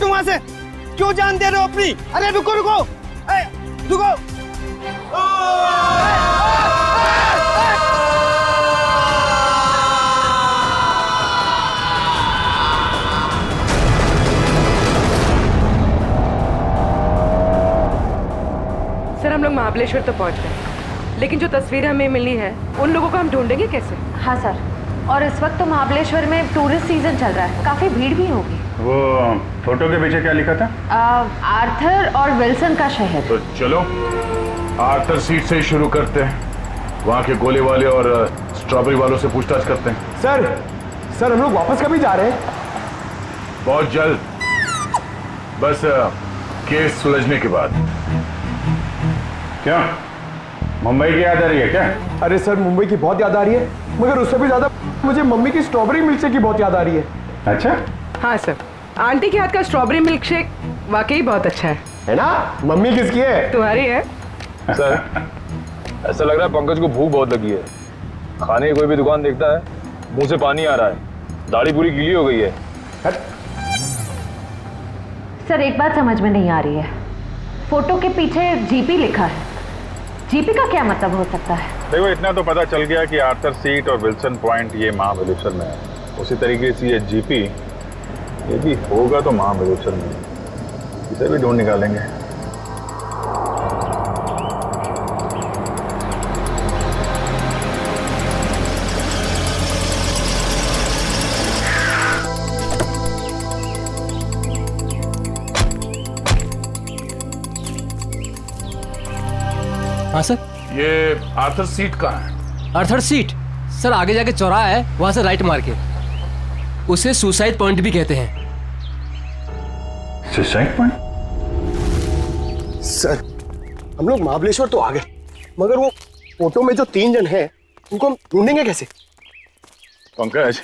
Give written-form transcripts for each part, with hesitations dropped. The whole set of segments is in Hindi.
हटो वहां से। क्यों जान दे रहे हो अपनी? अरे रुको रुको, रुको। सर हम लोग महाबलेश्वर तो पहुंच गए, लेकिन जो तस्वीरें हमें मिली है उन लोगों को हम ढूंढेंगे कैसे? हाँ सर, और इस वक्त तो महाबलेश्वर में टूरिस्ट सीजन चल रहा है, काफी भीड़ भी होगी। वो फोटो के पीछे क्या लिखा था? आर्थर और विल्सन का शहर। तो चलो आर्थर सीट से ही शुरू करते हैं। वहाँ के गोले वाले और स्ट्रॉबेरी वालों से पूछताछ करते हैं। सर हम लोग वापस कभी जा रहे हैं? बहुत जल्द, बस केस सुलझने के बाद। क्या मुंबई की याद आ रही है क्या? अरे सर मुंबई की बहुत याद आ रही है, मगर उससे भी ज्यादा मुझे मम्मी की स्ट्रॉबेरी मिल्क शेक की बहुत याद आ रही है। अच्छा, हाँ सर, आंटी के हाथ का स्ट्रॉबेरी मिल्क शेक वाकई बहुत अच्छा है ना? मम्मी किसकी है? तुम्हारी है। सर ऐसा लग रहा है पंकज को भूख बहुत लगी है। खाने की कोई भी दुकान देखता है मुंह से पानी आ रहा है, दाढ़ी पूरी गीली हो गई है। सर एक बात समझ में नहीं आ रही है, फोटो के पीछे जीपी लिखा है, जीपी का क्या मतलब हो सकता है? देखो इतना तो पता चल गया कि आर्थर सीट और विल्सन पॉइंट ये महाबलेश्वर में है। उसी तरीके से ये जीपी ये भी होगा तो महाबलेश्वर में, इसे भी ढूंढ निकालेंगे। हाँ सर। ये आर्थर सीट कहाँ है? आर्थर सीट सर आगे जाके चौराहा है, वहां से राइट मार के। उसे सुसाइड पॉइंट भी कहते हैं। Suicide point? सर हम लोग महाबलेश्वर तो आ गए, मगर वो फोटो में जो 3 जन हैं उनको हम ढूंढेंगे कैसे? पंकज,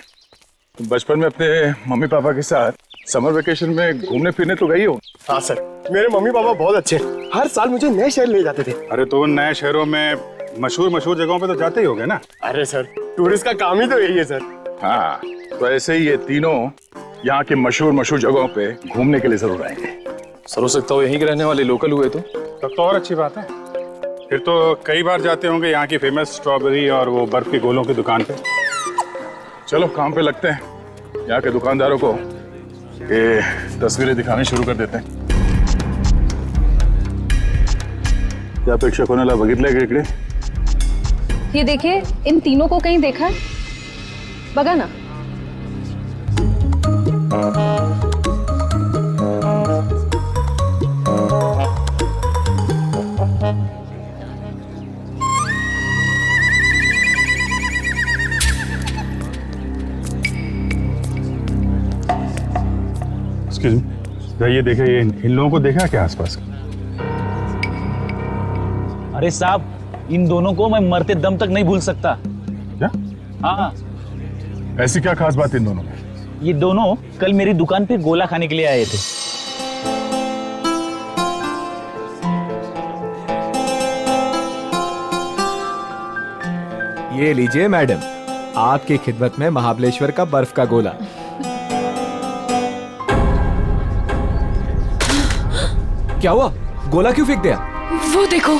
तुम बचपन में अपने मम्मी पापा के साथ समर वेकेशन में घूमने फिरने तो गई हो? हाँ सर, मेरे मम्मी पापा बहुत अच्छे हैं, हर साल मुझे नए शहर ले जाते थे। अरे तो उन नए शहरों में मशहूर जगहों पे तो जाते ही होगे ना? अरे सर टूरिस्ट का काम ही तो यही है सर। हाँ, तो ऐसे ही ये तीनों यहाँ के मशहूर जगहों पे घूमने के लिए जरूर आएंगे। सर हो सकता हो यहीं के रहने वाले लोकल हुए तो? तब तो और अच्छी बात है, फिर तो कई बार जाते होंगे यहाँ की फेमस स्ट्रॉबेरी और वो बर्फ के गोलों की दुकान पे। चलो काम पे लगते हैं, यहाँ के दुकानदारों को ये तस्वीरें दिखाने शुरू कर देते हैं। क्या प्रेक्षकों बघितलंय का इकडे? ये देखिए, इन तीनों को कहीं देखा है? बघा ना। एक्सक्यूज मी, ये देखे, ये इन लोगों को देखा क्या आसपास? अरे साहब, इन दोनों को मैं मरते दम तक नहीं भूल सकता। क्या? हाँ, ऐसी क्या खास बात इन दोनों में? ये दोनों कल मेरी दुकान पे गोला खाने के लिए आए थे। ये लीजिए मैडम, आपकी खिदमत में महाबलेश्वर का बर्फ का गोला। क्या हुआ? गोला क्यों फेंक दिया? वो देखो।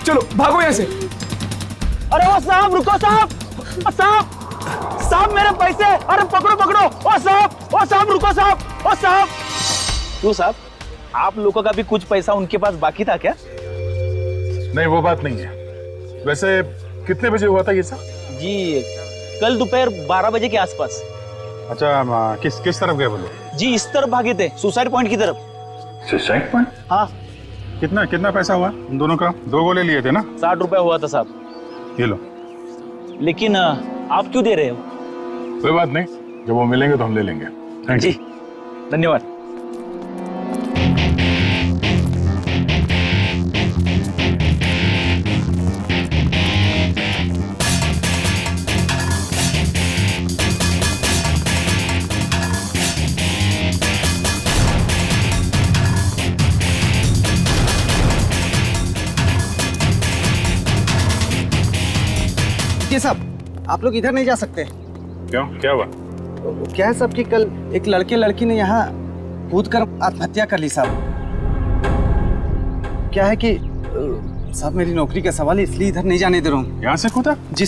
चलो भागो यहाँ से। अरे वो साहब, रुको साहब, साहब मेरे पैसे, अरे पकड़ो। ओ साहब रुको साहब, ओ साहब। क्यों साहब, आप लोगों का भी कुछ पैसा उनके पास बाकी था क्या? नहीं, वो बात नहीं है। वैसे कितने बजे हुआ था ये सब? जी कल दोपहर 12 बजे के आसपास। अच्छा, किस तरफ गए वो लोग? जी इस तरफ भागे थे, सुसाइड पॉइंट की तरफ। Suicide point? हाँ। कितना पैसा हुआ उन दोनों का? 2 गोले लिए थे ना? 60 रुपए हुआ था साहब। ये लो। लेकिन आप क्यों दे रहे हो? कोई बात नहीं, जब वो मिलेंगे तो हम ले लेंगे। Thank you. जी धन्यवाद। जी साहब, आप लोग इधर नहीं जा सकते। क्यों, क्या हुआ? क्या है साहब कि कल एक लड़के लड़की ने यहाँ कूद कर आत्महत्या कर ली साहब। क्या है कि साहब मेरी नौकरी का सवाल है, इसलिए इधर नहीं जाने दे रहा हूँ। यहाँ से कूदा? जी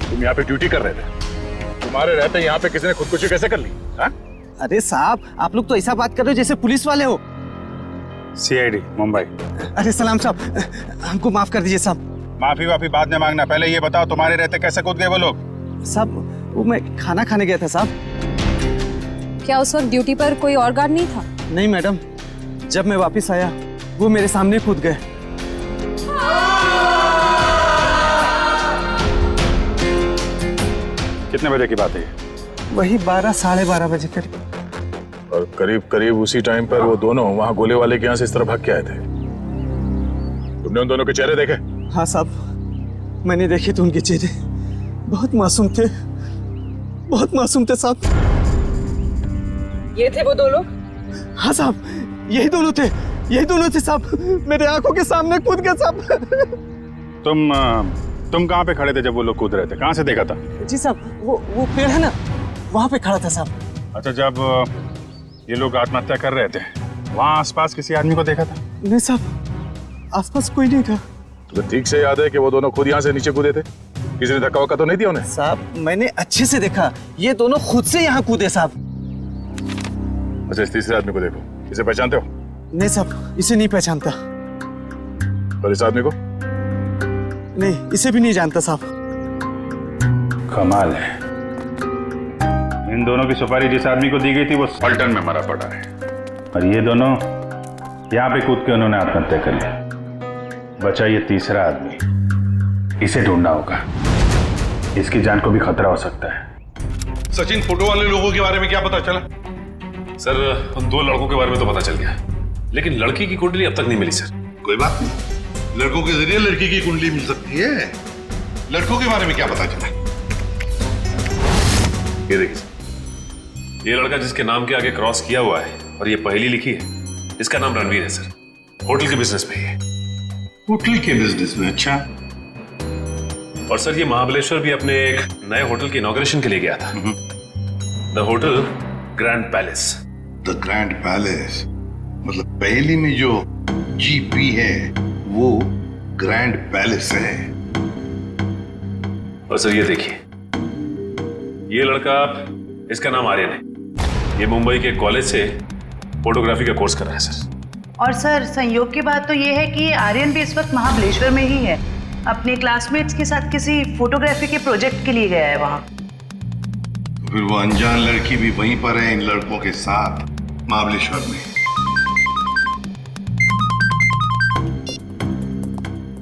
तुम यहाँ पे ड्यूटी कर रहे थे, तुम्हारे रहते यहाँ पे किसी ने खुदकुशी कैसे कर ली? हाँ? अरे साहब आप लोग तो ऐसा बात कर रहे हो जैसे पुलिस वाले हो। CID मुंबई। अरे सलाम साहब, हमको माफ कर दीजिए साहब। माफी वाफी बाद में मांगना, पहले ये बताओ तुम्हारे रहते कैसे कूद गए वो लोग? साहब वो मैं खाना खाने गया था साहब। क्या उस वक्त ड्यूटी पर कोई और गार्ड नहीं था? नहीं मैडम, जब मैं वापस आया वो मेरे सामने कूद गए। कितने बजे की बात है? वही 12 साढ़े 12 बजे करीब। और करीब करीब उसी टाइम पर वो दोनों वहाँ गोले वाले के यहाँ से इस तरह भाग के आए थे। तुमने उन दोनों के चेहरे देखे? हाँ साहब, मैंने देखे तो उनके चेहरे बहुत मासूम थे, बहुत मासूम थे साहब। ये थे वो दो लोग? हाँ साहब, यही दोनों थे, यही दोनों थे साहब, मेरे आंखों के सामने कूद गए साहब। तुम कहाँ पे खड़े थे जब वो लोग कूद रहे थे? कहाँ से देखा था? जी साहब, वो पेड़ है ना, वहाँ पे खड़ा था साहब। अच्छा, जब ये लोग आत्महत्या कर रहे थे वहाँ आसपास किसी आदमी को देखा था? नहीं साहब, आसपास कोई नहीं था। तो ठीक से याद है कि वो दोनों खुद यहाँ से नीचे कूदे थे? किसी ने धक्का वक्का तो नहीं दिया उन्हें? साहब मैंने अच्छे से देखा, ये दोनों खुद से यहाँ कूदे साहब। अच्छा, इस तीसरे आदमी को देखो, इसे पहचानते हो? नहीं साहब, इसे नहीं पहचानता। और इस आदमी को? नहीं, इसे भी नहीं जानता साहब। कमाल है, इन दोनों की सुपारी जिस आदमी को दी गई थी वो पलटन में मरा पड़ा है, और ये दोनों यहाँ पे कूद के उन्होंने आत्महत्या कर ली। बचा ये तीसरा आदमी, इसे ढूंढना होगा, इसकी जान को भी खतरा हो सकता है। सचिन, फोटो वाले लोगों के बारे में क्या पता चला? सर, उन दो लड़कों के बारे में तो पता चल गया, लेकिन लड़की की कुंडली अब तक नहीं मिली सर। कोई बात नहीं, लड़कों के जरिए लड़की की कुंडली मिल सकती है। लड़कों के बारे में क्या पता चला? ये देखिए, ये लड़का जिसके नाम के आगे क्रॉस किया हुआ है और ये पहली लिखी है, इसका नाम रणवीर है सर। होटल के बिजनेस में है। होटल के बिजनेस में? अच्छा। और सर, ये महाबलेश्वर भी अपने एक नए होटल की इनॉग्रेशन के लिए गया था, the hotel grand palace. The grand palace मतलब पहली में जो GP है वो ग्रैंड पैलेस है। और सर ये देखिए, ये लड़का, इसका नाम आर्यन है, ये मुंबई के कॉलेज से फोटोग्राफी का कोर्स कर रहा है सर। और सर संयोग की बात तो ये है कि आर्यन भी इस वक्त महाबलेश्वर में ही है, अपने क्लासमेट्स के साथ किसी फोटोग्राफी के प्रोजेक्ट के लिए गया है वहां। तो फिर वो अनजान लड़की भी वहीं पर है इन लड़कों के साथ महाबलेश्वर में।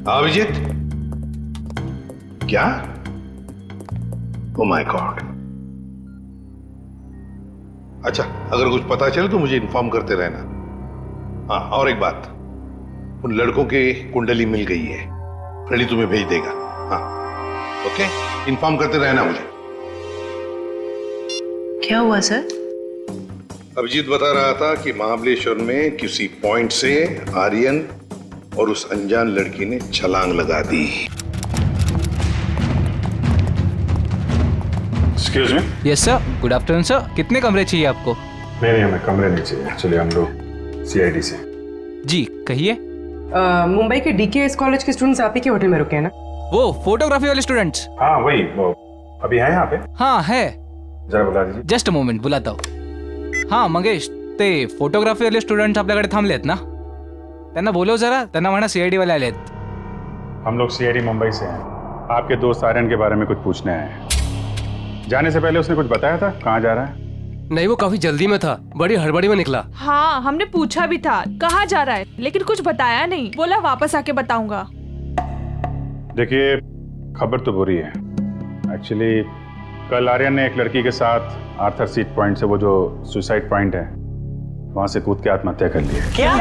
अभिजीत, क्या? Oh my God. अच्छा, अगर कुछ पता चले तो मुझे इन्फॉर्म करते रहना। हाँ, और एक बात, उन लड़कों की कुंडली मिल गई है, फ्रेडी तुम्हें भेज देगा। हाँ ओके, इन्फॉर्म करते रहना मुझे। क्या हुआ सर? अभिजीत बता रहा था कि महाबलेश्वर में किसी पॉइंट से आर्यन और उस अनजान लड़की ने छलांग लगा दी। Excuse me. Yes sir, good afternoon sir. कितने कमरे चाहिए आपको? नहीं, हमें कमरे नहीं चाहिए, एक्चुअली हम लोग CID से। जी कहिए। मुंबई के DKS कॉलेज के स्टूडेंट्स आप ही के होटल में रुके हैं ना? वो फोटोग्राफी वाले स्टूडेंट्स? हाँ वही, वो अभी है यहाँ पे? हाँ है। जरा बुला दीजिए। जस्ट अ मोमेंट, बुलाता हूँ। हाँ मंगेश, ते फोटोग्राफी वाले स्टुडंट्स आपल्याकडे थांबलेत ना? त्यांना बोलव जरा, त्यांना म्हणा CID वाले आलेत। हम लोग CID मुंबई से हैं, आपके दोस्त आर्यन के बारे में कुछ पूछने आए हैं। जाने से पहले उसने कुछ बताया था कहाँ जा रहा है? नहीं, वो काफी जल्दी में था, बड़ी हड़बड़ी में निकला। हाँ, हमने पूछा भी था कहाँ जा रहा है, लेकिन कुछ बताया नहीं, बोला वापस आके बताऊंगा। देखिए, खबर तो बुरी है। एक्चुअली कल आर्यन ने एक लड़की के साथ आर्थर सीट पॉइंट से, वो जो सुसाइड पॉइंट है, वहां से कूद के आत्महत्या कर ली है। क्या?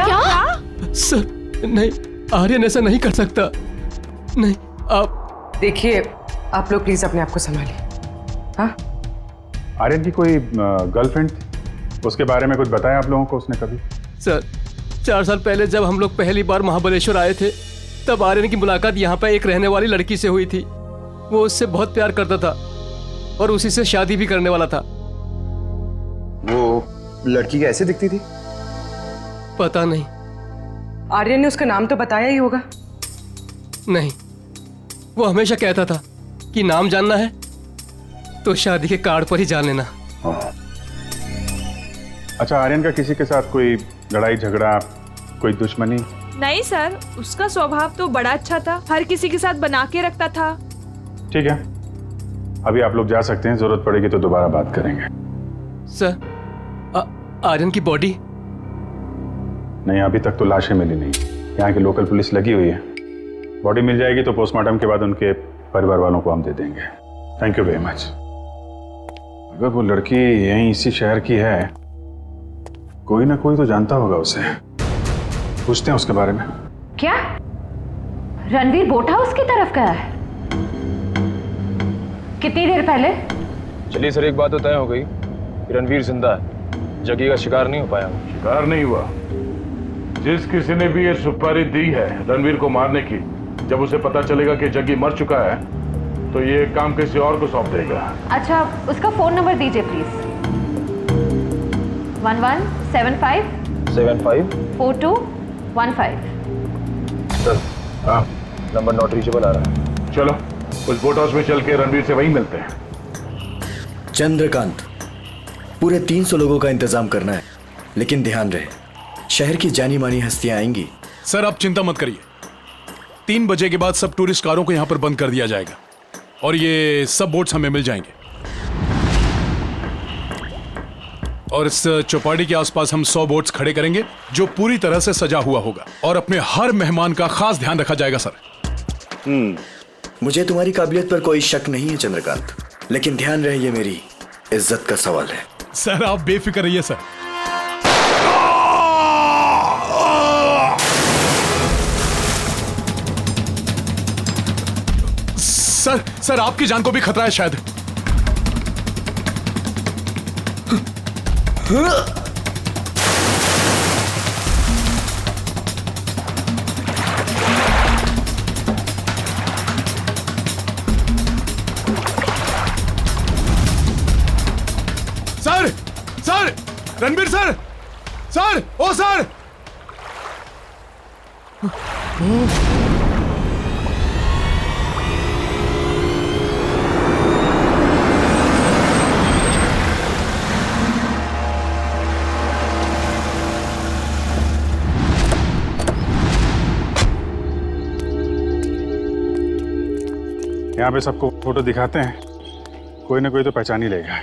सर नहीं, आर्यन ऐसा नहीं कर सकता। नहीं आप देखिए, आप लोग प्लीज अपने आप को संभालिए। हाँ, आर्यन की कोई गर्लफ्रेंड थी, उसके बारे में कुछ बताया आप लोगों को उसने कभी? सर 4 साल पहले जब हम लोग पहली बार महाबलेश्वर आए थे तब आर्यन की मुलाकात यहाँ पर एक रहने वाली लड़की से हुई थी। वो उससे बहुत प्यार करता था और उसी से शादी भी करने वाला था। वो लड़की कैसे दिखती थी? पता नहीं। आर्यन ने उसका नाम तो बताया ही होगा। नहीं, वो हमेशा कहता था कि नाम जानना है तो शादी के कार्ड पर ही जान लेना। अच्छा, आर्यन का किसी के साथ कोई लड़ाई झगड़ा, कोई दुश्मनी? नहीं सर, उसका स्वभाव तो बड़ा अच्छा था, हर किसी के साथ बना के रखता था। ठीक है, अभी आप लोग जा सकते हैं, जरूरत पड़ेगी तो दोबारा बात करेंगे। सर आर्यन की बॉडी? नहीं, अभी तक तो लाशें मिली नहीं। यहाँ की लोकल पुलिस लगी हुई है। बॉडी मिल जाएगी तो पोस्टमार्टम के बाद उनके परिवार वालों को हम दे देंगे। Thank you very much. अगर वो लड़की यहीं इसी शहर की है, कोई ना कोई तो जानता होगा उसे। पूछते हैं उसके बारे में। क्या रणवीर बोट हाउस की तरफ गया है? कितनी देर पहले? चलिए सर, एक बात तो तय हो गई कि रणवीर जिंदा है, जग्गी का शिकार नहीं हो पाया। शिकार नहीं हुआ। जिस किसी ने भी ये सुपारी दी है रणवीर को मारने की, जब उसे पता चलेगा कि जग्गी मर चुका है तो ये काम किसी और को सौंप देगा। अच्छा, उसका फोन नंबर दीजिए please. 1175 4215। Sir number not reachable आ रहा है। चलो उस बोट हाउस में चल के रणवीर से वहीं मिलते हैं। चंद्रकांत, पूरे 300 लोगों का इंतजाम करना है, लेकिन ध्यान रहे शहर की जानी मानी हस्तियां आएंगी। सर आप चिंता मत करिए, 3 बजे के बाद सब टूरिस्ट कारों को यहाँ पर बंद कर दिया जाएगा और ये सब बोट्स हमें मिल जाएंगे। और इस चौपाटी के आसपास हम 100 बोट्स खड़े करेंगे जो पूरी तरह से सजा हुआ होगा और अपने हर मेहमान का खास ध्यान रखा जाएगा सर। मुझे तुम्हारी काबिलियत पर कोई शक नहीं है चंद्रकांत, लेकिन ध्यान रहे ये मेरी इज्जत का सवाल है। सर आप बेफिक्र रहिए सर। सर आपकी जान को भी खतरा है शायद। सर रणबीर सर, ओ सर। यहाँ पे सबको फोटो दिखाते हैं, कोई ना कोई तो पहचान ही लेगा।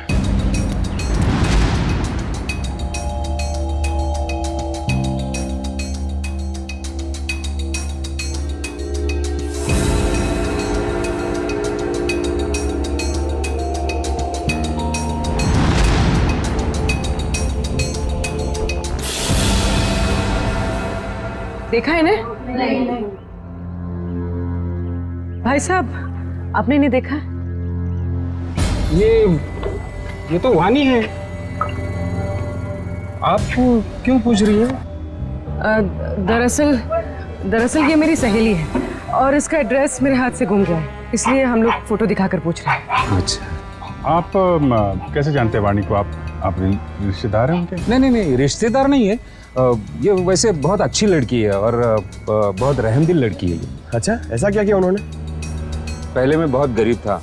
देखा है ना? नहीं। भाई साहब, आपने नहीं देखा? ये तो वानी है। आप क्यों पूछ रही है? दरअसल ये मेरी सहेली है और इसका एड्रेस मेरे हाथ से गुम गया है, इसलिए हम लोग फोटो दिखाकर पूछ रहे हैं। अच्छा, आप कैसे जानते हैं वाणी को? आप रिश्तेदार हैं उनके? नहीं, रिश्तेदार नहीं है। ये वैसे बहुत अच्छी लड़की है और बहुत रहमदिल लड़की है। अच्छा, ऐसा क्या किया उन्होंने? पहले मैं बहुत गरीब था,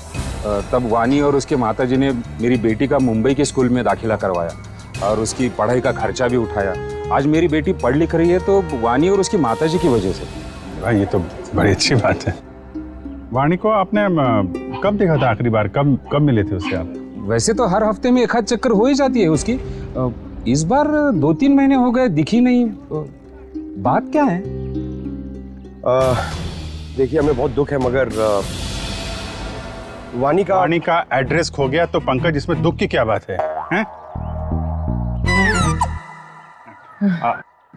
तब वानी और उसके माताजी ने मेरी बेटी का मुंबई के स्कूल में दाखिला करवाया और उसकी पढ़ाई का खर्चा भी उठाया। आज मेरी बेटी पढ़ लिख रही है तो वानी और उसकी माताजी की वजह से। भाई ये तो बड़ी अच्छी बात है। वाणी को आपने कब देखा था आखिरी बार? कब मिले थे उससे आप? वैसे तो हर हफ्ते में एक आध चक्कर हो ही जाती है उसकी। इस बार 2-3 महीने हो गए, दिखी नहीं। बात क्या है? देखिए, हमें बहुत दुख है, मगर वाणी का एड्रेस खो गया तो पंकज इसमें दुख की क्या बात है?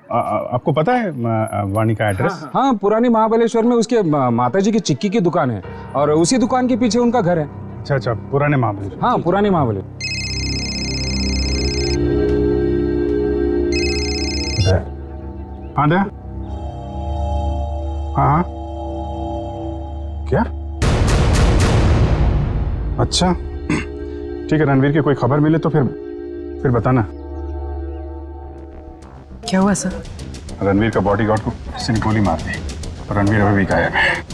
आपको पता है वाणी का एड्रेस? हाँ, पुरानी महाबलेश्वर में उसके माताजी की चिक्की की दुकान है और उसी दुकान के पीछे उनका घर है। अच्छा अच्छा, पुराने महाबलेश्वर। हाँ, पुरानी महाबलेश्वर। हाँ दया, हाँ हाँ, क्या? अच्छा ठीक है, रणवीर की कोई खबर मिले तो फिर बताना। क्या हुआ सर? रणवीर का बॉडीगार्ड को किसी ने गोली मार दी और रणवीर अभी भी गायब है।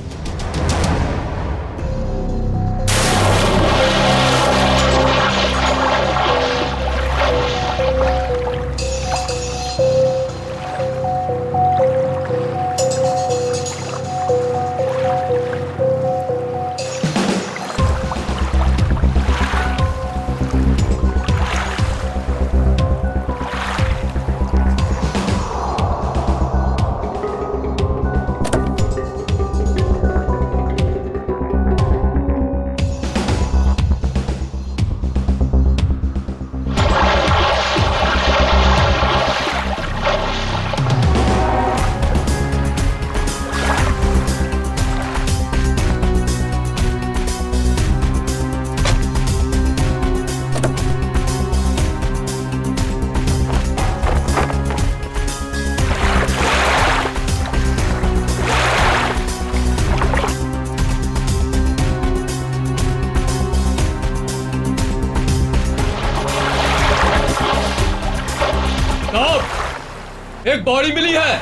एक बॉडी मिली है।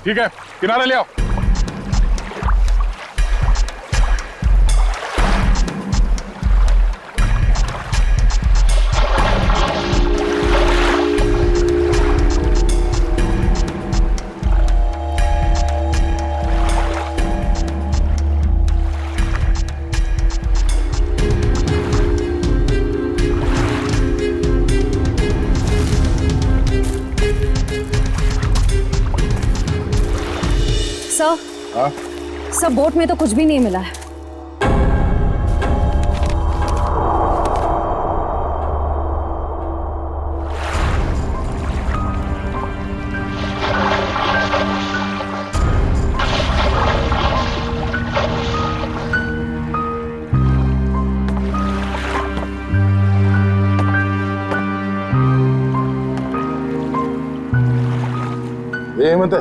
ठीक है, किनारे ले आओ। सर बोट में तो कुछ भी नहीं मिला है। ये हेमंत है?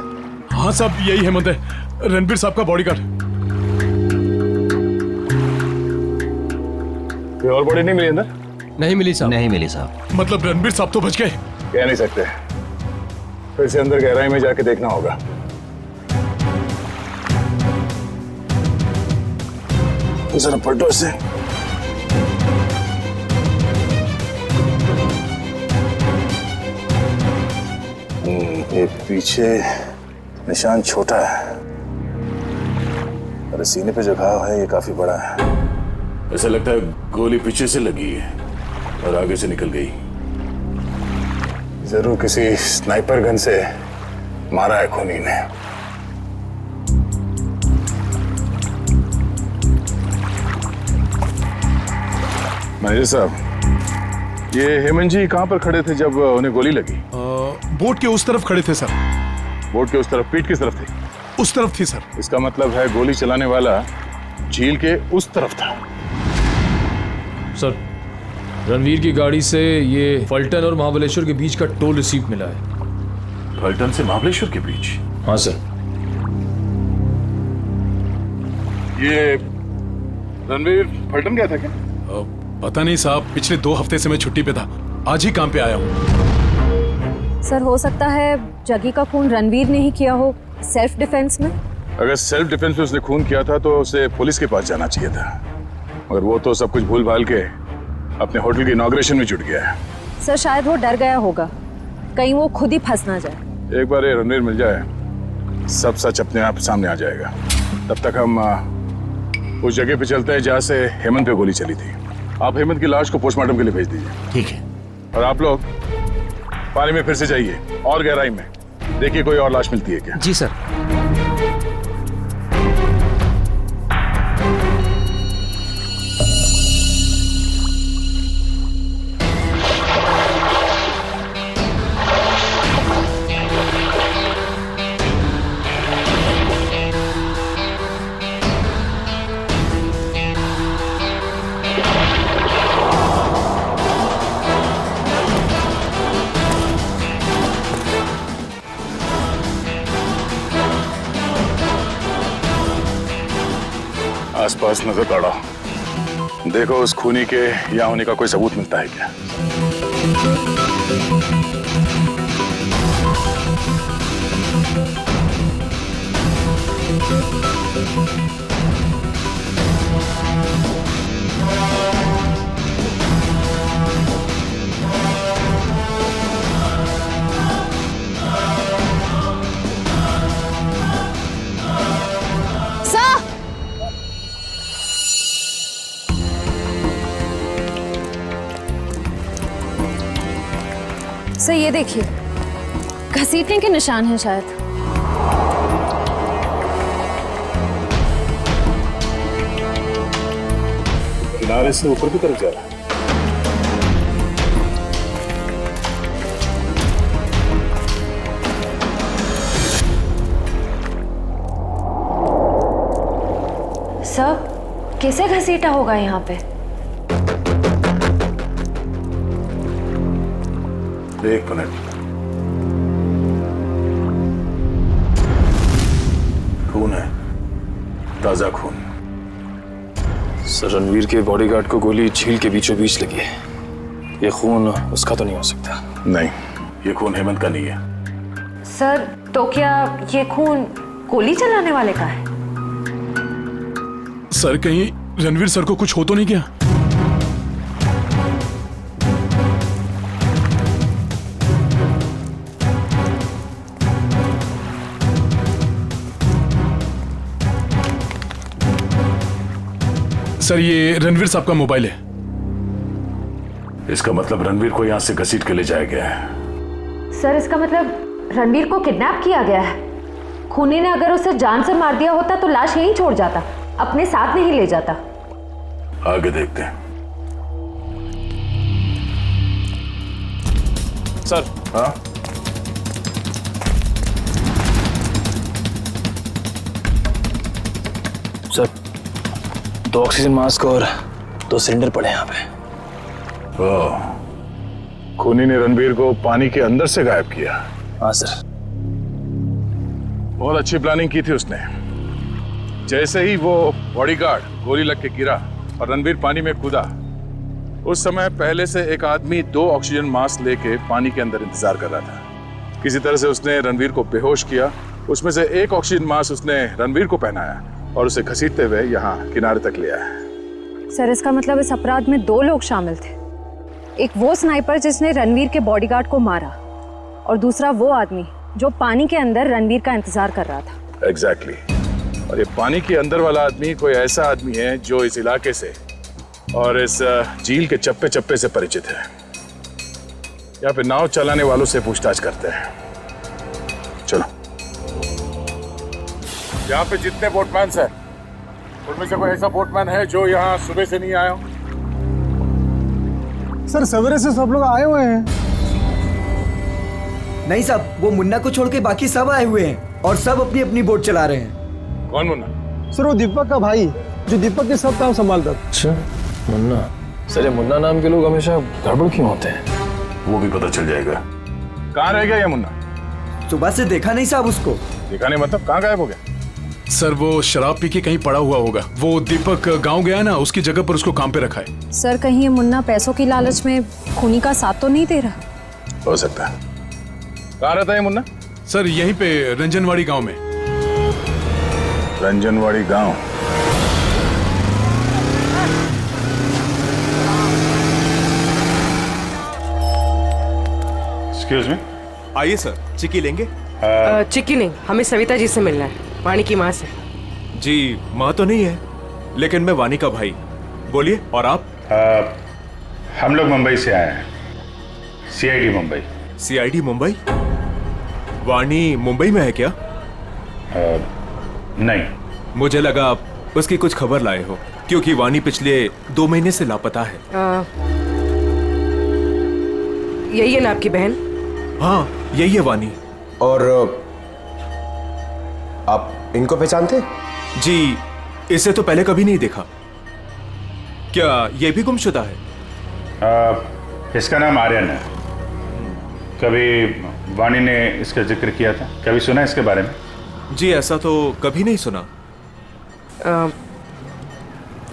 हाँ साहब, यही हेमंत है, रणबीर साहब का बॉडीगार्ड। कोई और बॉडी नहीं मिली अंदर? नहीं मिली साहब। नहीं मिली साहब। मतलब रणबीर साहब तो बच गए? कह नहीं सकते, फिर से अंदर गहराई में जाके देखना होगा। जरा पलटो इससे। ये पीछे निशान छोटा है और सीने पे जो घाव है ये काफी बड़ा है। ऐसा लगता है गोली पीछे से लगी है और आगे से निकल गई। जरूर किसी स्नाइपर गन से मारा है खूनी ने। मैनेजर साहब, ये हेमंत जी कहाँ पर खड़े थे जब उन्हें गोली लगी? बोट के उस तरफ खड़े थे सर। बोट के उस तरफ? पीठ किस तरफ थी? उस तरफ थी सर। इसका मतलब है गोली चलाने वाला झील के उस तरफ था। सर, रणवीर की गाड़ी से ये फलटन और महाबलेश्वर के बीच का टोल रिसीप्ट मिला है। फलटन से महाबलेश्वर के बीच? हाँ सर। ये रणवीर फलटन गया था क्या? पता नहीं साहब, पिछले 2 हफ्ते से मैं छुट्टी पे था, आज ही काम पे आया हूँ। सर हो सकता है जगी का खून रणवीर ने ही किया हो, सेल्फ डिफेंस में। अगर सेल्फ डिफेंस में उसने खून किया था तो उसे पुलिस के पास जाना चाहिए था, मगर वो तो सब कुछ भूल भाल के अपने होटल की इनॉग्रेशन में जुट गया है। सर शायद वो डर गया होगा, कहीं वो खुद ही फंस ना जाए। एक बार ये रणवीर मिल जाए, सब सच अपने आप सामने आ जाएगा। तब तक हम उस जगह पे चलते हैं जहाँ से हेमंत पे गोली चली थी। आप हेमंत की लाश को पोस्टमार्टम के लिए भेज दीजिए। ठीक है। और आप लोग पानी में फिर से जाइए और गहराई में देखिए कोई और लाश मिलती है क्या। जी सर। आसपास नजर दौड़ाओ, देखो उस खूनी के यहाँ होने का कोई सबूत मिलता है क्या। सर ये देखिए, घसीटने के निशान हैं शायद। किनारे से ऊपर की तरफ जा रहा है। सर कैसे घसीटा होगा यहाँ पे? एक मिनट, खून है, ताजा खून। सर रणवीर के बॉडीगार्ड को गोली झील के बीचों बीच लगी है। ये खून उसका तो नहीं हो सकता। नहीं, ये खून हेमंत का नहीं है। सर तो क्या ये खून गोली चलाने वाले का है? सर कहीं रणवीर सर को कुछ हो तो नहीं गया? सर ये रणवीर साहब का मोबाइल है। इसका मतलब रणवीर को यहां से घसीट के ले जाया गया है। सर इसका मतलब रणवीर को किडनैप किया गया है। खूनी ने अगर उसे जान से मार दिया होता तो लाश यहीं छोड़ जाता, अपने साथ नहीं ले जाता। आगे देखते हैं। सर। हाँ, सर 2 ऑक्सीजन मास्क और 2 सिलेंडर पड़े यहाँ पे। ओह, खूनी ने रणवीर को पानी के अंदर से गायब किया। हाँ सर। बहुत अच्छी प्लानिंग की थी उसने। जैसे ही वो बॉडीगार्ड गोली लग के गिरा और रणवीर पानी में कूदा, उस समय पहले से एक आदमी 2 ऑक्सीजन मास्क लेके पानी के अंदर इंतजार कर रहा था। किसी तरह से उसने रणवीर को बेहोश किया। उसमें से एक ऑक्सीजन मास्क उसने रणवीर को पहनाया और उसे घसीटते हुए यहाँ किनारे तक ले आया। सर इसका मतलब इस अपराध में 2 लोग शामिल थे। एक वो स्नाइपर जिसने रणवीर के बॉडीगार्ड को मारा और दूसरा वो आदमी जो पानी के अंदर रणवीर का इंतजार कर रहा था। एग्जैक्टली। और ये पानी के अंदर वाला आदमी कोई ऐसा आदमी है जो इस इलाके से और इस झील के चप्पे चप्पे से परिचित है। यहाँ पे नाव चलाने वालों से पूछताछ करते हैं। चलो। यहाँ पे जितने बोटमैन हैं, उनमें से कोई ऐसा बोटमैन है जो यहाँ सुबह से नहीं आया हो? सर सवेरे से सब लोग आए हुए हैं। नहीं साहब, वो मुन्ना को छोड़ के बाकी सब आए हुए हैं और सब अपनी अपनी बोट चला रहे हैं। कौन मुन्ना? सर वो दीपक का भाई, जो दीपक के सब काम संभालता। अच्छा मुन्ना। सर ये मुन्ना नाम के लोग हमेशा गड़बड़ क्यों होते हैं? वो भी पता चल जाएगा। कहाँ रह गया ये मुन्ना? सुबह से देखा नहीं साहब उसको। देखा नहीं मतलब कहाँ गायब हो गया? सर वो शराब पी के कहीं पड़ा हुआ होगा। वो दीपक गांव गया ना, उसकी जगह पर उसको काम पे रखा है। सर कहीं ये मुन्ना पैसों की लालच में खूनी का साथ तो नहीं दे रहा? हो सकता है। कहाँ रहता है मुन्ना? सर यहीं पे रंजनवाड़ी गांव में। रंजनवाड़ी गांव? Excuse me. आइए सर, चिक्की लेंगे? चिक्की नहीं, हमें सविता जी से मिलना है, वानी की माँ से। जी माँ तो नहीं है, लेकिन मैं वानी का भाई। बोलिए। और आप? हम लोग मुंबई से आए हैं, सीआईडी मुंबई। सीआईडी मुंबई? वानी मुंबई में है क्या? नहीं। मुझे लगा आप उसकी कुछ खबर लाए हो, क्योंकि वानी पिछले 2 महीने से लापता है। यही है ना आपकी बहन? हाँ यही है वानी। और आप इनको पहचानते? जी इसे तो पहले कभी नहीं देखा। क्या ये भी गुमशुदा है? इसका नाम आर्यन है। कभी वानी ने इसका जिक्र किया था? कभी सुना इसके बारे में? जी ऐसा तो कभी नहीं सुना।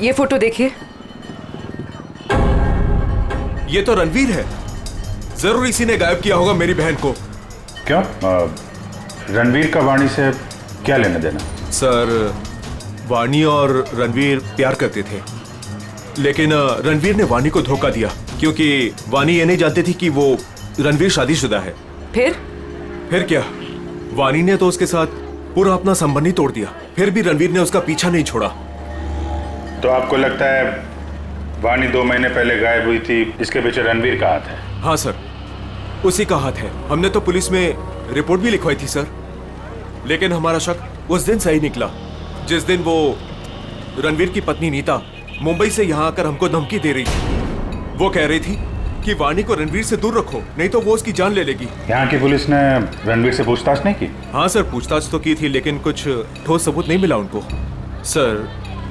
ये फोटो देखिए। ये तो रणवीर है। जरूर इसी ने गायब किया होगा मेरी बहन को। क्यों? रणवीर का वाणी से क्या लेना देना? सर, वाणी और रणवीर प्यार करते थे, लेकिन रणवीर ने वाणी को धोखा दिया क्योंकि वाणी ये नहीं जानती थी कि वो रणवीर शादीशुदा है। फिर क्या, वाणी ने तो उसके साथ पूरा अपना संबंध ही तोड़ दिया। फिर भी रणवीर ने उसका पीछा नहीं छोड़ा। तो आपको लगता है वाणी 2 महीने पहले गायब हुई थी, इसके पीछे रणवीर का हाथ है? हाँ सर, उसी का हाथ है। हमने तो पुलिस में रिपोर्ट भी लिखवाई थी सर, लेकिन हमारा शक उस दिन सही निकला जिस दिन वो रणवीर की पत्नी नीता मुंबई से यहाँ आकर हमको धमकी दे रही थी। वो कह रही थी कि वाणी को रणवीर से दूर रखो, नहीं तो वो उसकी जान ले लेगी। यहाँ की पुलिस ने रणवीर से पूछताछ नहीं की? हाँ सर, पूछताछ तो की थी, लेकिन कुछ ठोस सबूत नहीं मिला उनको। सर,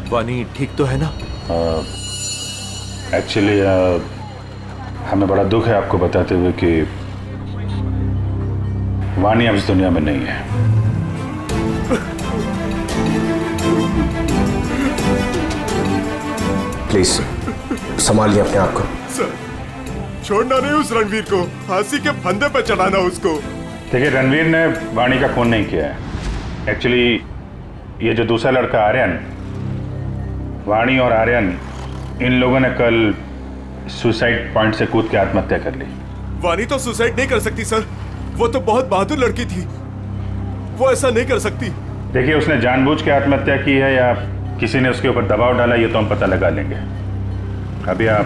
वाणी ठीक तो है ना? एक्चुअली हमें बड़ा दुख है आपको बताते हुए कि वाणी अब इस दुनिया में नहीं है। प्लीज संभालिए अपने आप को। सर, छोड़ना नहीं उस रणवीर को, फांसी के फंदे पे चढ़ाना उसको। देखिए, रणवीर ने वाणी का खून नहीं किया है। एक्चुअली ये जो दूसरा लड़का आर्यन, वाणी और आर्यन, इन लोगों ने कल सुसाइड पॉइंट से कूद के आत्महत्या कर ली। वाणी तो सुसाइड नहीं कर सकती सर, वो तो बहुत बहादुर लड़की थी, वो ऐसा नहीं कर सकती। देखिए, उसने जानबूझ के आत्महत्या की है या किसी ने उसके ऊपर दबाव डाला, ये तो हम पता लगा लेंगे। अभी आप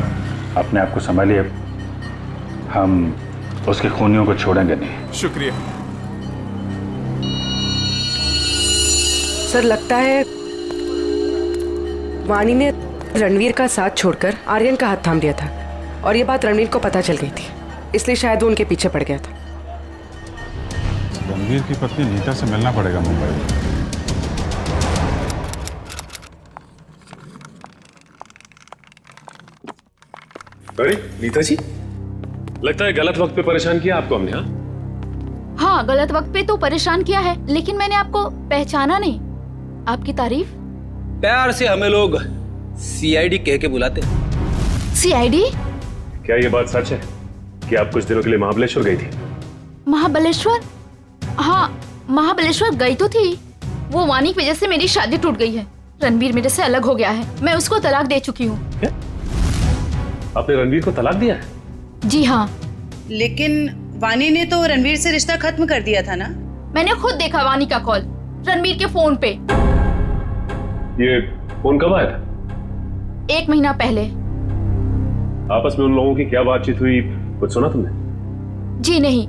अपने आप को संभालिए, हम उसके खूनियों को छोड़ेंगे नहीं। शुक्रिया सर, लगता है वाणी ने रणवीर का साथ छोड़कर आर्यन का हाथ थाम लिया था और ये बात रणवीर को पता चल गई थी, इसलिए शायद वो उनके पीछे पड़ गया था। रणवीर की पत्नी नीता से मिलना पड़ेगा मुंबई में। अरे नीता जी, लगता है गलत वक्त पे परेशान किया आपको हमने। हाँ, गलत वक्त पे तो परेशान किया है, लेकिन मैंने आपको पहचाना नहीं। आपकी तारीफ? प्यार से हमें लोग सीआईडी कह के बुलाते। सीआईडी? क्या ये बात सच है कि आप कुछ दिनों के लिए महाबलेश्वर गई थी? महाबलेश्वर? हाँ, महाबलेश्वर गई तो थी। वो वाणी की वजह से मेरी शादी टूट गई है। रणवीर मेरे से अलग हो गया है, मैं उसको तलाक दे चुकी हूँ। आपने रणवीर को तलाक दिया है? जी हाँ। लेकिन वाणी ने तो रणवीर से रिश्ता खत्म कर दिया था ना? मैंने खुद देखा वाणी का कॉल रणवीर के फोन पे। ये फोन कब आया था? 1 महीना पहले। आपस में उन लोगों की क्या बातचीत हुई, कुछ सुना तुमने? जी नहीं,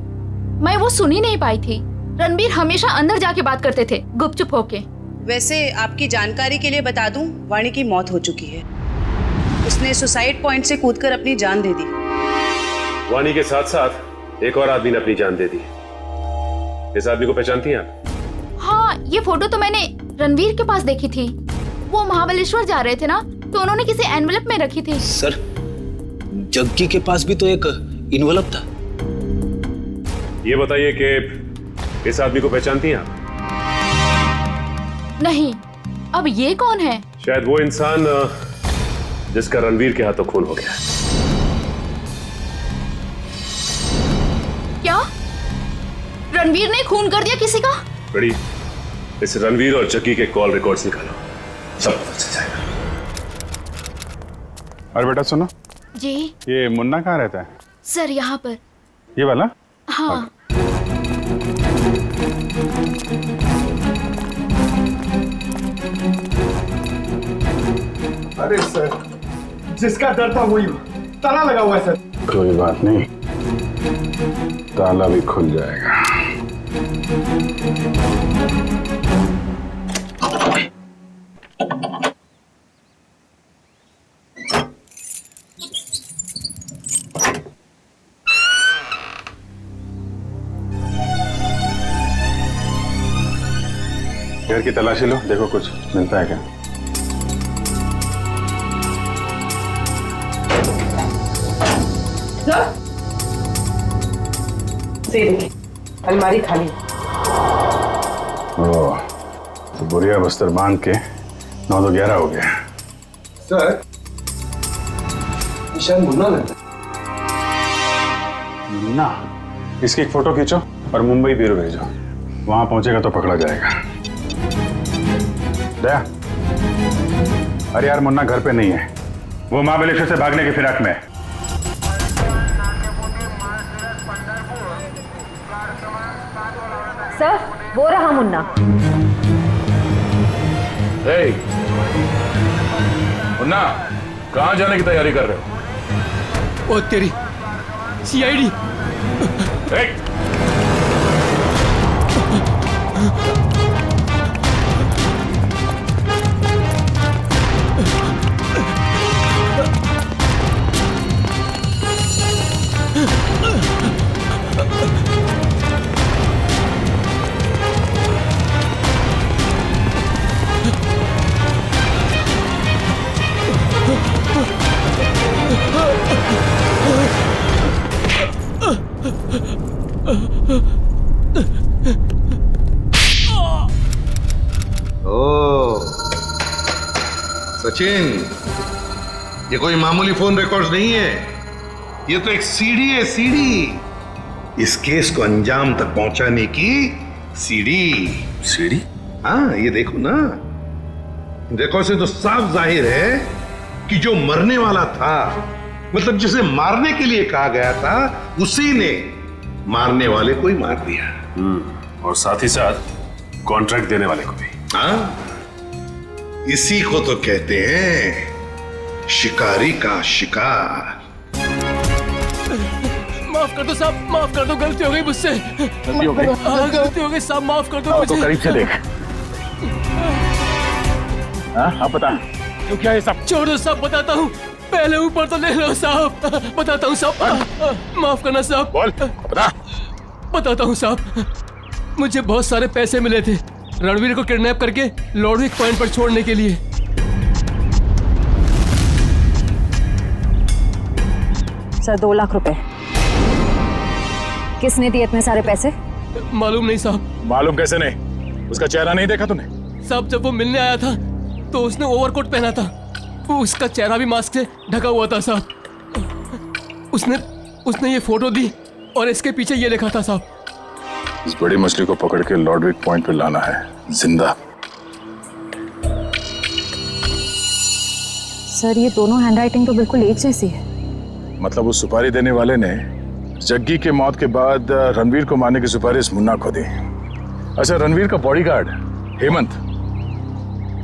मैं वो सुन ही नहीं पाई थी। रणवीर हमेशा अंदर जाके बात करते थे, गुपचुप होके। वैसे आपकी जानकारी के लिए बता दूं, वाणी की मौत हो चुकी है। उसने सुसाइड पॉइंट से कूदकर अपनी जान दे दी। वाणी के साथ साथ एक और आदमी ने अपनी जान दे दी। इस आदमी को पहचानती हैं आप? हाँ, ये फोटो तो मैंने रणवीर के पास देखी थी। वो महाबलेश्वर जा रहे थे ना, तो उन्होंने किसी एनवेलप में रखी थी। सर, जग्गी के पास भी तो एक इन्वेलप था। ये बताइए कि इस आदमी को पहचानती हैं आप? नहीं। अब ये कौन है? शायद वो इंसान जिसका रणवीर के हाथों खून हो गया। क्या रणवीर ने खून कर दिया किसी का? बड़ी, इस रणवीर और जग्गी के कॉल रिकॉर्ड्स निकालो, सब पता चल जाएगा। अरे बेटा सुनो। जी। ये मुन्ना कहाँ रहता है? सर, यहाँ पर। ये वाला? हाँ। अरे सर, जिसका डर था वही ताला लगा हुआ है सर। कोई बात नहीं, ताला भी खुल जाएगा। घर की तलाशी लो, देखो कुछ मिलता है क्या। अलमारी खाली। ओह, तो बुढ़िया बस्तर बांध के 9 तो 11 हो गया। सर, शायद मुन्ना लगता है। मुन्ना, इसकी एक फोटो खींचो और मुंबई ब्यूरो भेजो। वहां पहुंचेगा तो पकड़ा जाएगा। दया, अरे यार मुन्ना घर पे नहीं है, वो महाबलेश्वर से भागने की फिराक में है। सर, वो रहा मुन्ना। हे, मुन्ना, कहां जाने की तैयारी कर रहे हो? ओ तेरी सीआईडी। ओ सचिन, ये कोई मामूली फोन रिकॉर्ड्स नहीं है, ये तो एक सीडी है, सीडी। इस केस को अंजाम तक पहुंचाने की सीडी। सीडी? हाँ, ये देखो ना, देखो से तो साफ जाहिर है कि जो मरने वाला था, मतलब जिसे मारने के लिए कहा गया था, उसी ने मारने वाले को ही मार दिया। और साथ ही साथ कॉन्ट्रैक्ट देने वाले को भी। हाँ, इसी को तो कहते हैं शिकारी का शिकार। माफ कर दो साहब, माफ कर दो, गलती हो गई मुझसे। गलती हो गई? हाँ, गलती हो गई साहब, माफ कर दो मुझे। तो करीब से देख। हाँ, अब बता क्यों क्या है सब? छोड़ दो साहब, बताता हूँ। पहले ऊपर तो ले लो साहब, बताता हूँ साहब। माफ करना साहब। बोल, बता। बताता हूँ साहब, मुझे बहुत सारे पैसे मिले थे रणवीर को किडनैप करके लॉर्डविक पॉइंट पर छोड़ने के लिए। सर 2 लाख रुपए। किसने दिए इतने सारे पैसे? मालूम नहीं साहब। मालूम कैसे नहीं? उसका चेहरा नहीं देखा तूने? साहब जब वो मिलने आया था तो उसने ओवरकोट पहना था, वो उसका चेहरा भी मास्क से ढका हुआ था साहब। उसने ये फोटो दी और इसके पीछे ये लिखा था साहब, इस बड़ी मछली को पकड़ के लॉर्डविक पॉइंट पे लाना है जिंदा। सर ये दोनों हैंडराइटिंग तो बिल्कुल एक जैसी है। मतलब उस सुपारी देने वाले ने जग्गी के मौत के बाद रणवीर को मारने की सुपारी मुन्ना को दी। अच्छा, रणवीर का बॉडीगार्ड हेमंत,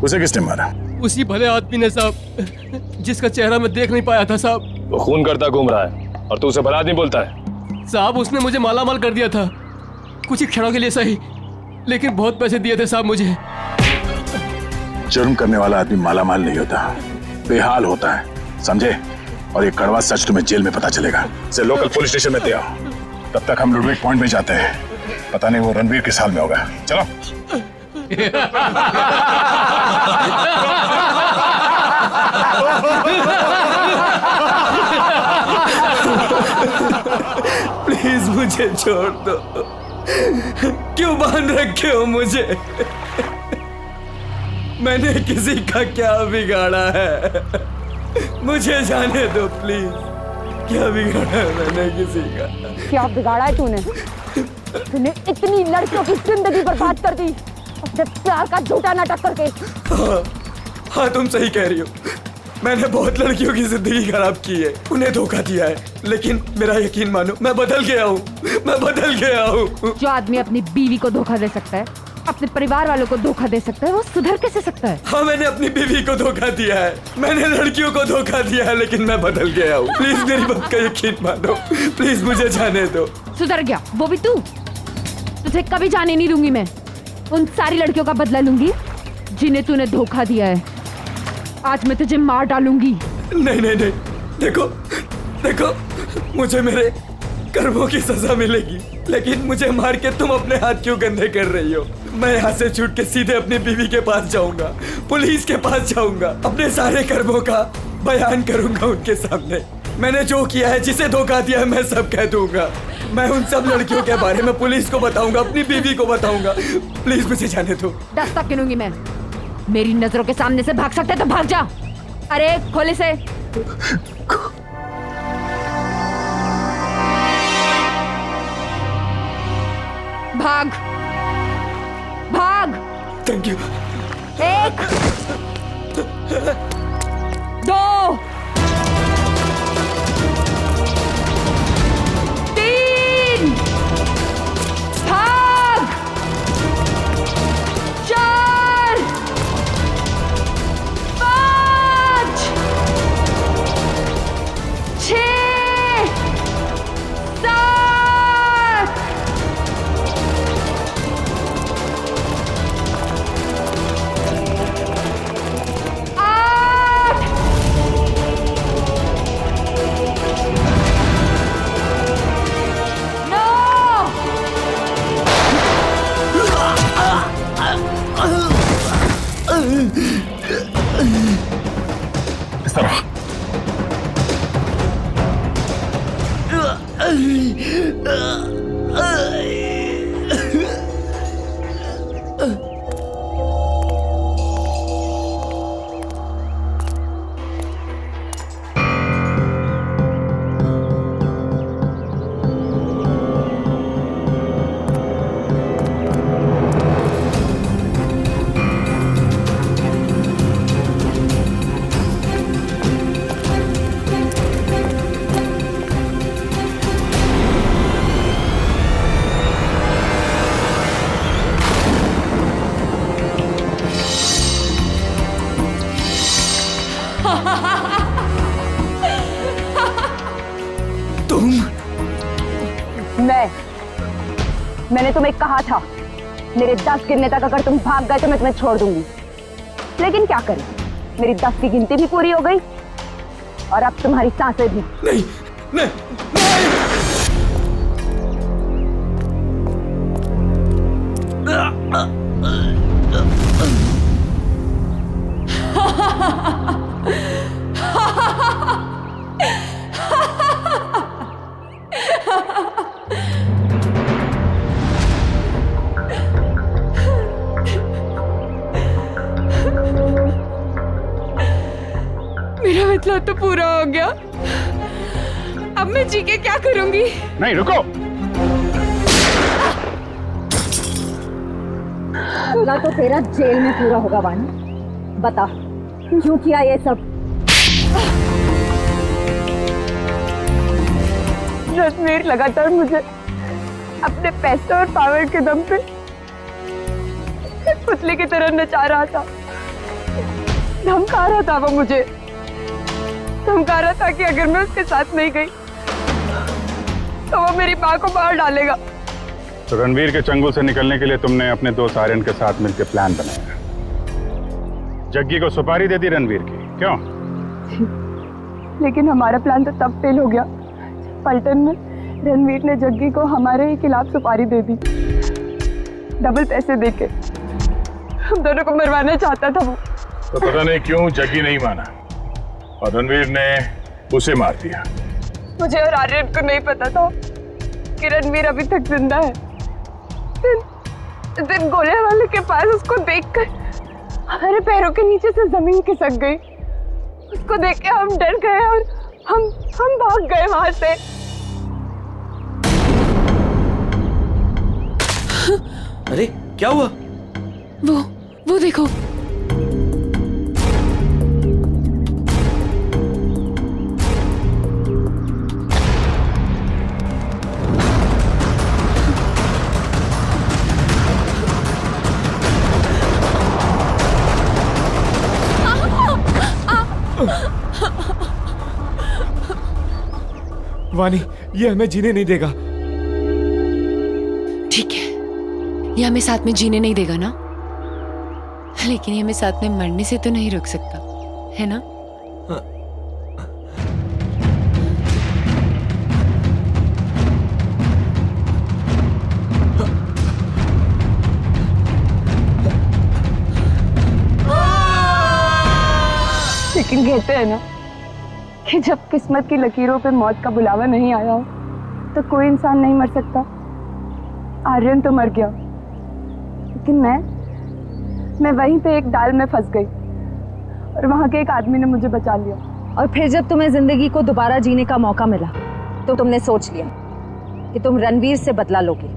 उसे किसने मारा? उसी भले आदमी ने साहब, जिसका चेहरा मैं देख नहीं पाया था साहब। वो खून करता घूम रहा है और तू उसे भला आदमी बोलता है? साहब उसने मुझे मालामाल कर दिया था, कुछ ही क्षणों के लिए सही, लेकिन बहुत पैसे दिए थे साहब मुझे। जुर्म करने वाला आदमी मालामाल नहीं होता, बेहाल होता है, समझे? और ये कड़वा सच तुम्हें जेल में पता चलेगा। इसे लोकल पुलिस स्टेशन में दे आओ, तब तक हम लॉर्डविक पॉइंट में जाते हैं। पता नहीं वो रणवीर किस हाल में होगा। चलो। प्लीज मुझे छोड़ दो, क्यों बांध रखे हो मुझे? मैंने किसी का क्या बिगाड़ा है? मुझे जाने दो प्लीज। क्या बिगाड़ा है मैंने किसी का? क्या बिगाड़ा है तूने? तूने इतनी लड़कियों की जिंदगी बर्बाद कर दी अपने प्यार का झूठा नाटक करके। हाँ, तुम सही कह रही हो। मैंने बहुत लड़कियों की जिंदगी खराब की है, उन्हें धोखा दिया है, लेकिन मेरा यकीन मानो, मैं बदल गया हूँ, मैं बदल गया हूँ। जो आदमी अपनी बीवी को धोखा दे सकता है, अपने परिवार वालों को धोखा दे सकता है, वो सुधर कैसे सकता है? हाँ, मैंने अपनी बीवी को धोखा दिया है, मैंने लड़कियों को धोखा दिया है, लेकिन मैं बदल गया हूँ। प्लीज मेरी बात का यकीन मानो, प्लीज मुझे जाने दो। सुधर गया वो भी तू? तुझे कभी जाने नहीं दूंगी मैं। उन सारी लड़कियों का बदला लूंगी जिन्हें तूने धोखा दिया है। आज मैं तुझे मार डालूंगी। नहीं नहीं नहीं, देखो देखो, मुझे मेरे कर्मों की सजा मिलेगी, लेकिन मुझे मार के तुम अपने हाथ क्यों गंदे कर रही हो? मैं यहाँ से छूट के सीधे अपनी बीवी के पास जाऊंगा, पुलिस के पास जाऊंगा, अपने सारे कर्मों का बयान करूंगा उनके सामने। मैंने जो किया है, जिसे धोखा दिया है, मैं सब कह दूंगा। मैं उन सब लड़कियों के बारे में पुलिस को बताऊंगा, अपनी बीवी को बताऊंगा। प्लीज मुझे जाने दो। दस्तक गिनूंगी मैं। मेरी नजरों के सामने से भाग सकते तो भाग जा, अरे खोले से। भाग भाग। Thank you. 1 2 3 भाग। 4 5 6 7 इस तरह। मैंने तुम्हें कहा था मेरे 10 गिनने तक अगर तुम भाग गए तो मैं तुम्हें छोड़ दूंगी, लेकिन क्या करें, मेरी 10 की गिनती भी पूरी हो गई और अब तुम्हारी सांसें भी। नहीं नहीं मेरा मतलब तो पूरा हो गया, अब मैं जी के क्या करूंगी? नहीं रुको। पूरा तो तेरा जेल में पूरा होगा वानी। बता क्यों किया ये सब? रणवीर लगातार मुझे अपने पैसे और पावर के दम पे पुतले की तरह नचा रहा था, धमका रहा था। वो मुझे धमका रहा था कि अगर मैं उसके साथ नहीं गई तो वो मेरी माँ को मार डालेगा। तो रणवीर के चंगुल से निकलने के लिए तुमने अपने दोस्त आर्यन के साथ मिलकर प्लान बनाया, जग्गी को सुपारी दे दी रणवीर की, क्यों? लेकिन हमारा प्लान तो तब फेल हो गया पलटन में रणवीर ने जग्गी को हमारे ही खिलाफ सुपारी दे दी, डबल पैसे देके। हम दोनों को मरवाना चाहता था वो। तो पता नहीं क्यों जग्गी नहीं माना और रणवीर ने उसे मार दिया। मुझे और आर्यन को नहीं पता था कि रणवीर अभी तक जिंदा है। दिन गोले वाले के पास उसको देखकर हमारे पैरों के नीचे से जमीन खिसक गई। उसको देख के हम डर गए और हम भाग गए वहां से। अरे क्या हुआ? वो देखो। वानी, ये हमें जीने नहीं देगा। ठीक है, ये हमें साथ में जीने नहीं देगा ना, लेकिन ये हमें साथ में मरने से तो नहीं रोक सकता, है ना? लेकिन कहते हैं ना कि जब किस्मत की लकीरों पे मौत का बुलावा नहीं आया हो तो कोई इंसान नहीं मर सकता। आर्यन तो मर गया, लेकिन मैं वहीं पे एक डाल में फंस गई और वहाँ के एक आदमी ने मुझे बचा लिया। और फिर जब तुम्हें जिंदगी को दोबारा जीने का मौका मिला तो तुमने सोच लिया कि तुम रणवीर से बदला लोगे।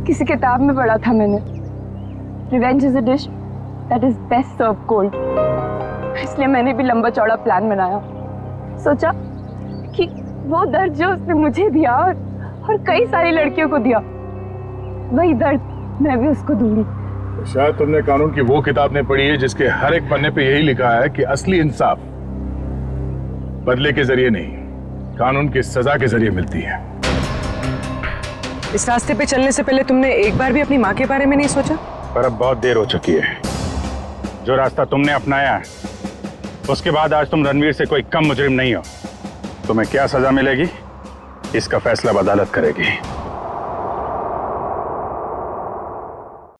किसी किताब में पढ़ा था मैंने, revenge is a dish that is best serve cold. इसलिए मैंने भी लंबा चौड़ा प्लान बनाया। सोचा कि वो दर्द जो उसने मुझे दिया और कई सारी लड़कियों को दिया, वही दर्द मैं भी उसको दूंगी। तो शायद तुमने कानून की वो किताब नहीं पढ़ी है जिसके हर एक पन्ने पे यही लिखा है कि असली इंसाफ बदले के जरिए नहीं, कानून की सजा के जरिए मिलती है। इस रास्ते पे चलने से पहले तुमने एक बार भी अपनी माँ के बारे में नहीं सोचा? पर अब बहुत देर हो चुकी है। जो रास्ता तुमने अपनाया है उसके बाद आज तुम रणवीर से कोई कम मुजरिम नहीं हो। तुम्हें क्या सजा मिलेगी इसका फैसला अदालत करेगी।